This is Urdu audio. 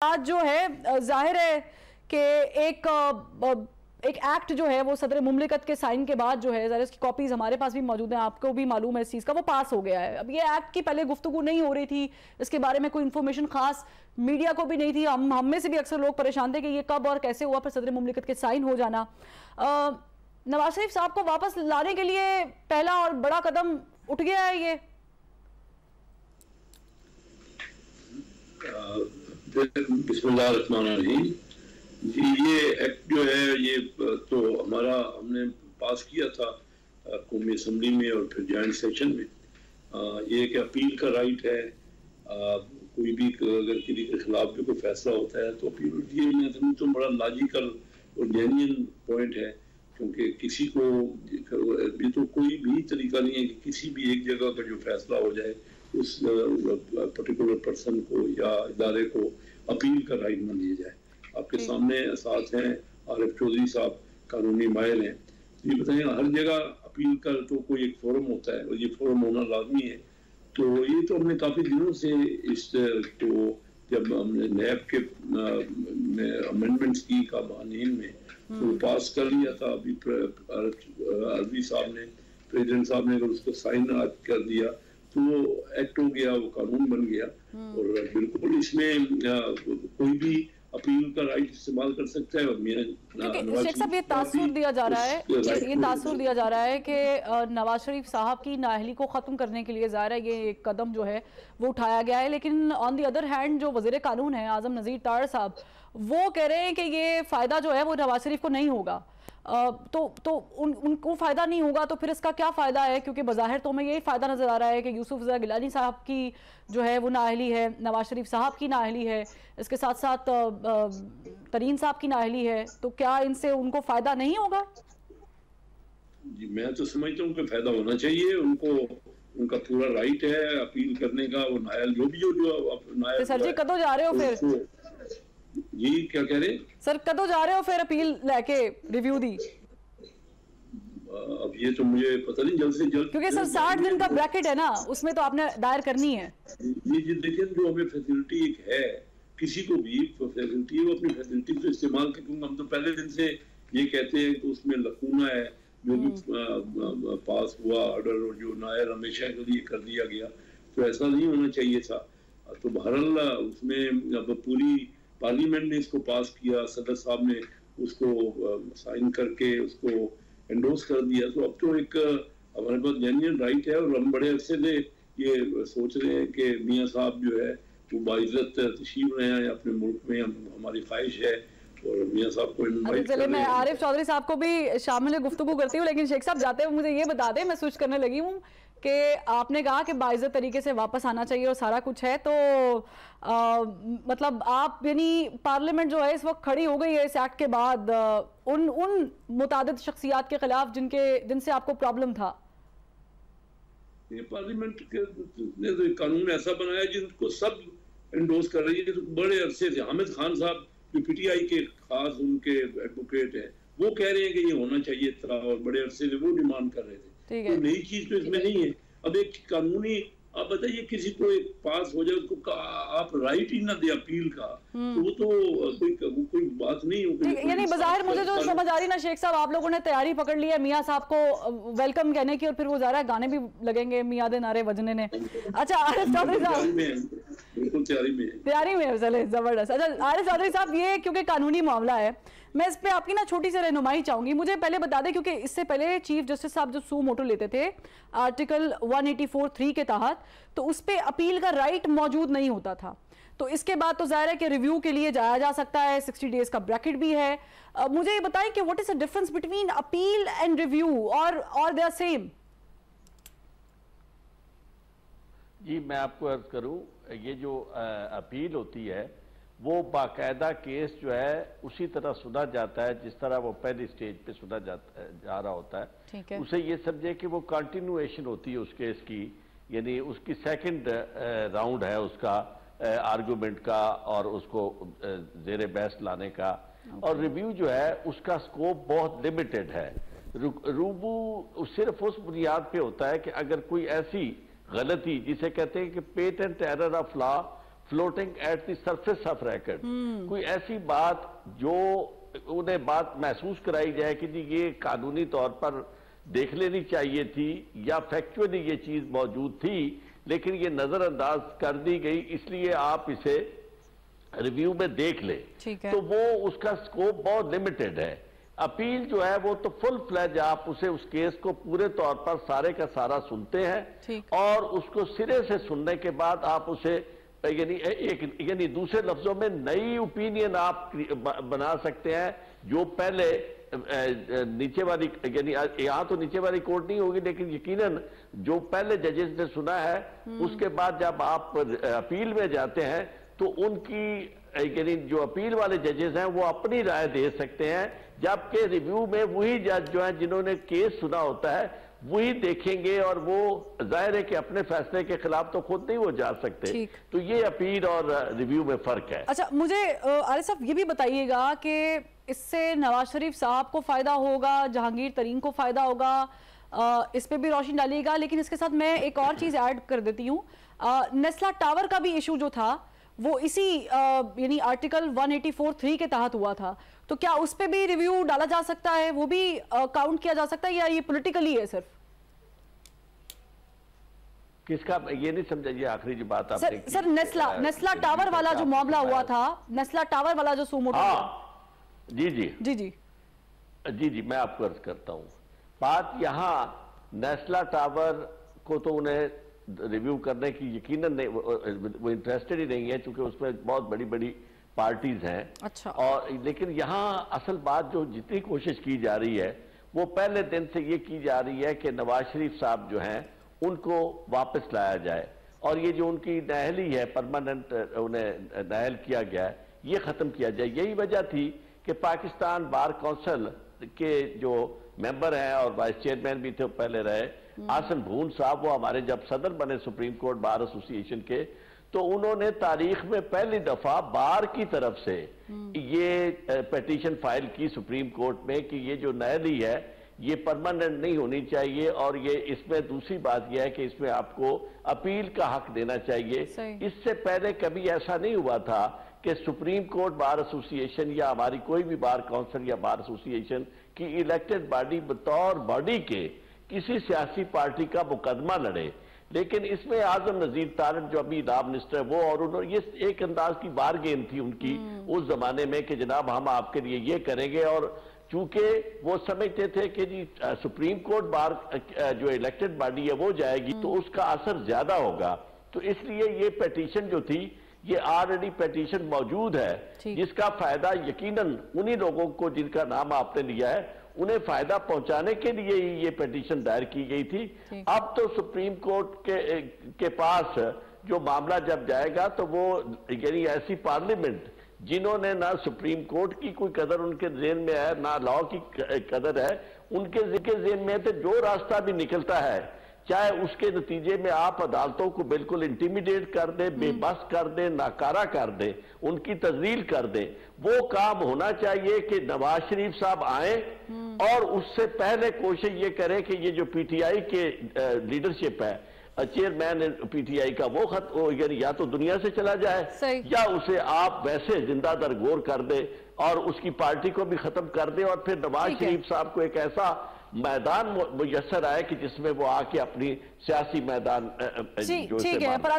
آج جو ہے ظاہر ہے کہ ایک ایکٹ جو ہے وہ صدر مملکت کے سائن کے بعد جو ہے ظاہر اس کی کاپیز ہمارے پاس بھی موجود ہیں، آپ کو بھی معلوم ہے اس چیز کا، وہ پاس ہو گیا ہے۔ اب یہ ایکٹ کی پہلے گفتگو نہیں ہو رہی تھی، اس کے بارے میں کوئی انفارمیشن خاص میڈیا کو بھی نہیں تھی، ہم میں سے بھی اکثر لوگ پریشان تھے کہ یہ کب اور کیسے ہوا، پھر صدر مملکت کے سائن ہو جانا۔ نواز شریف صاحب کو واپس لانے کے لیے پہلا اور بڑا قدم اٹھ گیا ہے یہ؟ بسم اللہ الرحمن الرحیم۔ جی یہ ایکٹ جو ہے یہ تو ہم نے پاس کیا تھا قومی اسمبلی میں اور پھر جوائنٹ سیشن میں۔ یہ ایک اپیل کا رائٹ ہے، کوئی بھی اگر کسی کے خلاف بھی کوئی فیصلہ ہوتا ہے تو اپیل ہوتی ہے۔ میں سمجھتا ہوں بڑا لاجیکل اور جینوئن پوائنٹ ہے، کیونکہ کسی کو بھی تو کوئی بھی طریقہ نہیں ہے کہ کسی بھی ایک جگہ کا جو فیصلہ ہو جائے اس پرٹیکولر پرسن کو یا ادارے کو اپیل کا رائٹ نہ دیا جائے۔ آپ کے سامنے ساتھ ہیں عارف چودھری صاحب، قانونی ماہر ہیں، یہ بتائیں ہر جگہ اپیل کا تو کوئی ایک فورم ہوتا ہے اور یہ فورم ہونا لازمی ہے۔ تو یہ تو ہم نے کافی دنوں سے اس کو جب ہم نے نیب کے امینڈمنٹس کی قوانین میں تو پاس کر لیا تھا، ابھی عربی صاحب نے پریزیڈنٹ صاحب نے اگر اس کو سائن کر دیا تو وہ ایکٹ ہو گیا، وہ قانون بن گیا، اور بالکل اس میں کوئی بھی اپیل کا رائٹ استعمال کر سکتا ہے۔ اور شیخ صاحب یہ تاثر دیا جا رہا ہے کہ نواز شریف صاحب کی نااہلی کو ختم کرنے کے لیے ظاہر ہے یہ ایک قدم جو ہے وہ اٹھایا گیا ہے، لیکن آن دی ادر ہینڈ جو وزیر قانون ہیں اعظم نذیر تار صاحب وہ کہہ رہے ہیں کہ یہ فائدہ جو ہے وہ نواز شریف کو نہیں ہوگا، تو ان کو فائدہ نہیں ہوگا تو پھر اس کا کیا فائدہ ہے؟ کیونکہ بظاہر تو ہمیں یہی فائدہ نظر آ رہا ہے کہ یوسف رضا گیلانی صاحب کی جو ہے وہ نااہلی ہے، نواز شریف صاحب کی نااہلی ہے، اس کے ساتھ ساتھ ترین صاحب کی نااہلی ہے، تو کیا ان سے ان کو فائدہ نہیں ہوگا؟ جی میں تو سمجھتا ہوں کہ فائدہ ہونا چاہیے، ان کا پورا رائٹ ہے اپیل کرنے کا۔ وہ نائل جو نائل سر جی کدو جا رہے ہو پھر؟ جی کیا کہہ رہے سر کدو جا رہے ہو پھر اپیل لے کے ریویو دی؟ اب یہ تو مجھے پتہ نہیں، جلد سے جلد، کیونکہ سر 60 دن کا بریکٹ ہے نا، اس میں تو آپ نے دائر کرنی ہے۔ جی دیکھیں جو ہمیں فیسلٹی ایک ہے، کسی کو بھی فیسلٹی ہے وہ اپنی فیسلٹی کو استعمال کریں، کیونکہ ہم تو پہلے دن سے یہ کہتے ہیں کہ اس میں لکونہ ہے، جو بھی پاس ہوا آرڈر اور جو نائر ہمیشہ کے لیے کر دیا گیا، تو ایسا نہیں ہونا چاہیے تھا۔ تو بہرحال اس میں اب پوری پارلیمنٹ نے اس کو پاس کیا، صدر صاحب نے اس کو سائن کر کے اس کو انڈورس کر دیا، تو اب تو ایک ہمارے پاس جینوئن رائٹ ہے، اور ہم بڑے عرصے سے یہ سوچ رہے ہیں کہ میاں صاحب جو ہے وہ باعزت تشریف رہے ہیں اپنے ملک میں، ہماری خواہش ہے اور میاں صاحب کو انوائٹ کر رہے ہیں۔ میں عارف چودھری صاحب کو بھی شامل گفتگو کرتی ہوں، لیکن شیخ صاحب جاتے ہوئے مجھے یہ بتا دیں، میں سوچ کرنے لگی ہوں کہ آپ نے کہا کہ باعزت طریقے سے واپس آنا چاہیے اور سارا کچھ ہے، تو مطلب آپ یعنی پارلیمنٹ جو ہے اس وقت کھڑی ہو گئی ہے اس ایکٹ کے بعد ان متعدد شخصیات کے خلاف جن سے آپ کو پرابلم تھا؟ یہ پارلیمنٹ نے تو قانون ایسا بنایا جن کو سب انڈورس کر رہی ہے، بڑے عرصے سے حامد خان صاحب جو پی ٹی آئی کے خاص ان کے ایڈوکیٹ ہیں، وہ کہہ رہے ہیں کہ یہ ہونا چاہیے تھا، اور بڑے عرصے سے وہ ڈیمانڈ کر رہے تھے۔ کوئی نئی چیز تو اس میں نہیں ہے۔ اب ایک قانونی آپ بتائیے کسی کو ایک پاس ہو جائے، اس کو آپ رائٹ ہی نہ دے اپیل کا، تو وہ تو کوئی بات نہیں ہوگی۔ یعنی بظاہر مجھے جو سمجھ آ رہی نا شیخ صاحب، آپ لوگوں نے تیاری پکڑ لی ہے میاں صاحب کو ویلکم کہنے کی، اور پھر وہ ظاہر ہے گانے بھی لگیں گے میاں دے نعرے بجنے نے۔ اچھا عارف چودھری صاحب بالکل تیاری میں ہے، چلے زبردست۔ اچھا عارف چودھری صاحب یہ کیونکہ قانونی معاملہ ہے، میں اس پہ آپ کی نا چھوٹی سی رہنمائی چاہوں گی، مجھے پہلے بتا دیں کیونکہ اس سے پہلے چیف جسٹس صاحب جو سو موٹو لیتے تھے آرٹیکل 184(3) کے تحت، تو اس پہ اپیل کا رائٹ موجود نہیں ہوتا تھا، تو اس کے بعد تو ظاہر ہے کہ ریویو کے لیے جایا جا سکتا ہے، 60 ڈیز کا بریکٹ بھی ہے۔ مجھے یہ بتائیں کہ what is the difference between appeal and review or they are same؟ جی میں آپ کو عرض کروں، یہ جو اپیل ہوتی ہے وہ باقاعدہ کیس جو ہے اسی طرح سنا جاتا ہے جس طرح وہ پہلی سٹیج پہ سنا جا رہا ہوتا ہے۔ اسے یہ سمجھے کہ وہ کنٹینویشن ہوتی ہے اس کیس کی، یعنی اس کی سیکنڈ راؤنڈ ہے اس کا آرگومنٹ کا اور اس کو زیر بحث لانے کا، اور ریویو جو ہے اس کا سکوپ بہت لیمیٹڈ ہے۔ روبو صرف اس بنیاد پہ ہوتا ہے کہ اگر کوئی ایسی غلطی جسے کہتے ہیں کہ patent error of law floating at the surface of record. کوئی ایسی بات جو انہیں بات محسوس کرائی جائے کہ جی یہ قانونی طور پر دیکھ لینی چاہیے تھی یا فیکچولی یہ چیز موجود تھی لیکن یہ نظر انداز کر دی گئی اس لیے آپ اسے ریویو میں دیکھ لیں، تو وہ اس کا سکوپ بہت لمیٹڈ ہے۔ اپیل جو ہے وہ تو فل فلیج آپ اسے اس کیس کو پورے طور پر سارے کا سارا سنتے ہیں اور اس کو سرے سے سننے کے بعد آپ اسے یعنی دوسرے لفظوں میں نئی اوپینین آپ بنا سکتے ہیں جو پہلے نیچے والی یعنی یہاں تو نیچے والی کورٹ نہیں ہوگی لیکن یقیناً جو پہلے ججز نے سنا ہے اس کے بعد جب آپ اپیل میں جاتے ہیں تو ان کی یعنی جو اپیل والے ججز ہیں وہ اپنی رائے دے سکتے ہیں، جبکہ ریویو میں وہی جج جو ہیں جنہوں نے کیس سنا ہوتا ہے وہی دیکھیں گے اور وہ ظاہر ہے کہ اپنے فیصلے کے خلاف تو خود نہیں وہ جا سکتے، تو یہ اپیل اور ریویو میں فرق ہے۔ اچھا مجھے عارف صاحب یہ بھی بتائیے گا کہ اس سے نواز شریف صاحب کو فائدہ ہوگا، جہانگیر ترین کو فائدہ ہوگا، اس پہ بھی روشنی ڈالیے گا، لیکن اس کے ساتھ میں ایک اور چیز ایڈ کر دیتی ہوں، نیسلا ٹاور کا بھی ایشو جو تھا وہ اسی یعنی آرٹیکل 184(3) کے تحت ہوا تھا، تو کیا اس پہ بھی ریویو ڈالا جا سکتا ہے، وہ بھی کاؤنٹ کیا جا سکتا ہے یا یہ پولیٹیکلی ہے صرف؟ کس کا یہ نہیں سمجھا یہ آخری جو بات آپ نے سر نیسلا ٹاور والا جو معاملہ ہوا تھا، نیسلا ٹاور والا جو سوموٹو جی میں آپ کو عرض کرتا ہوں، بات یہاں نیسلا ٹاور کو تو انہیں ریویو کرنے کی یقیناً وہ انٹرسٹڈ ہی نہیں ہے چونکہ اس میں بہت بڑی بڑی پارٹیز ہیں، اور لیکن یہاں اصل بات جو جتنی کوشش کی جا رہی ہے وہ پہلے دن سے یہ کی جا رہی ہے کہ نواز شریف صاحب جو ہیں ان کو واپس لایا جائے اور یہ جو ان کی نااہلی ہے پرماننٹ انہیں نااہل کیا گیا ہے یہ ختم کیا جائے۔ یہی وجہ تھی کہ پاکستان بار کونسل کے جو ممبر ہیں اور وائس چیئرمین بھی تھے پہلے رہے آسن بھون صاحب، وہ ہمارے جب صدر بنے سپریم کورٹ بار ایسوسی ایشن کے تو انہوں نے تاریخ میں پہلی دفعہ بار کی طرف سے یہ پیٹیشن فائل کی سپریم کورٹ میں کہ یہ جو نااہلی ہے یہ پرماننٹ نہیں ہونی چاہیے اور یہ اس میں دوسری بات یہ ہے کہ اس میں آپ کو اپیل کا حق دینا چاہیے۔ اس سے پہلے کبھی ایسا نہیں ہوا تھا کہ سپریم کورٹ بار ایسوسی ایشن یا ہماری کوئی بھی بار کونسل یا بار ایسوسی ایشن کی الیکٹڈ باڈی بطور باڈی کے کسی سیاسی پارٹی کا مقدمہ لڑے، لیکن اس میں اعظم نذیر تارڑ جو ابھی لا منسٹر ہے وہ اور انہوں نے یہ ایک انداز کی بارگین تھی ان کی اس زمانے میں کہ جناب ہم آپ کے لیے یہ کریں گے، اور چونکہ وہ سمجھتے تھے کہ جی سپریم کورٹ بار جو الیکٹڈ باڈی ہے وہ جائے گی تو اس کا اثر زیادہ ہوگا، تو اس لیے یہ پیٹیشن جو تھی یہ آلریڈی پیٹیشن موجود ہے جس کا فائدہ یقیناً انہی لوگوں کو جن کا نام آپ نے لیا ہے انہیں فائدہ پہنچانے کے لیے ہی یہ پیٹیشن دائر کی گئی تھی۔ اب تو سپریم کورٹ کے پاس جو معاملہ جب جائے گا تو وہ یعنی ایسی پارلیمنٹ جنہوں نے نہ سپریم کورٹ کی کوئی قدر ان کے ذہن میں ہے نہ لا کی قدر ہے، ان کے ذہن میں تو جو راستہ بھی نکلتا ہے چاہے اس کے نتیجے میں آپ عدالتوں کو بالکل انٹیمیڈیٹ کر دیں، بے بس کر دیں، ناکارہ کر دیں، ان کی تذلیل کر دیں، وہ کام ہونا چاہیے کہ نواز شریف صاحب آئیں اور اس سے پہلے کوشش یہ کریں کہ یہ جو پی ٹی آئی کے لیڈرشپ ہے چیئرمین پی ٹی آئی کا وہ یعنی یا تو دنیا سے چلا جائے یا اسے آپ ویسے زندہ درگور کر دیں اور اس کی پارٹی کو بھی ختم کر دیں اور پھر نواز شریف صاحب کو ایک ایسا میدان میسر آئے کہ جس میں وہ آ کے اپنی سیاسی میدان جو